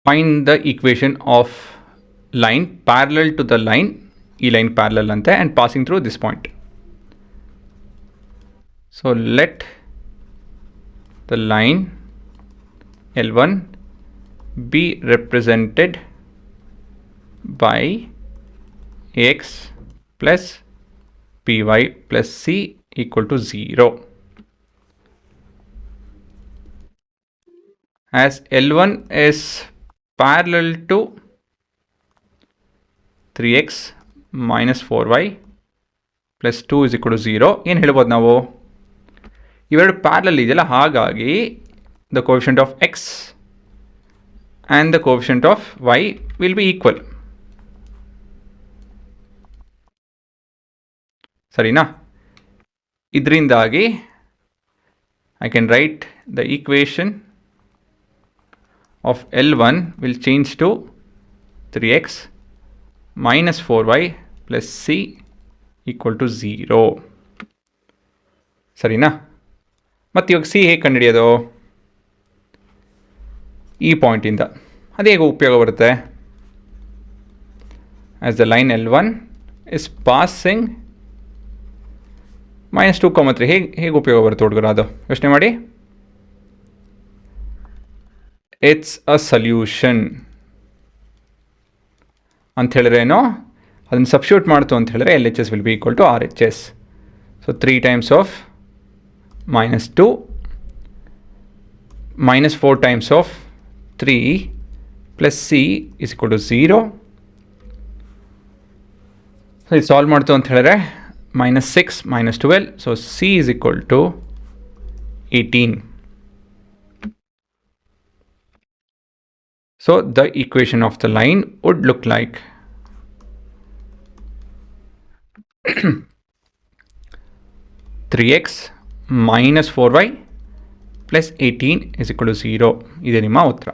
Find the equation of line parallel to the line, line parallel ante, and passing through this point. So let the line L1 be represented by x plus py plus c equal to 0. As L1 is parallel to 3x minus 4y plus 2 is equal to 0. ಏನು ಹೇಳ್ಬೋದು ನಾವು? ಇವೆರಡು parallel ಇದೆಯಲ್ಲ, ಹಾಗಾಗಿ the coefficient of x and the coefficient of y will be equal. ಸರಿನಾ? ಇದರಿಂದಾಗಿ I can write the equation of L1 will change to 3x minus 4y plus c equal to 0. ಸರಿನಾ? ಮತ್ತು ಇವಾಗ ಸಿ ಹೇಗೆ ಕಂಡುಹಿಡಿಯೋದು? ಈ ಪಾಯಿಂಟಿಂದ ಅದು ಹೇಗೆ ಉಪಯೋಗ ಬರುತ್ತೆ? As the line L1 is passing -2,3 ಹೇಗೆ ಉಪಯೋಗ ಬರುತ್ತೆ ಹುಡುಗರು? ಅದು ಯೋಚನೆ ಮಾಡಿ. ಇಟ್ಸ್ ಅ ಸೊಲ್ಯೂಷನ್ ಅಂತ ಹೇಳಿದ್ರೇನೋ ಅದನ್ನು ಸಬ್ಸ್ಟಿಟ್ಯೂಟ್ ಮಾಡ್ತು ಅಂತ ಹೇಳಿದ್ರೆ LHS will be equal to RHS. So 3 times of -2 minus 4 times of 3 plus c is equal to 0. So ಇದು ಸಾಲ್ವ್ ಮಾಡ್ತು ಅಂತ ಹೇಳಿದ್ರೆ -6 minus 12, so c is equal to 18. So the equation of the line would look like 3x minus 4y plus 18 is equal to 0. ಇದೆ ನಿಮ್ಮ ಉತ್ತರ.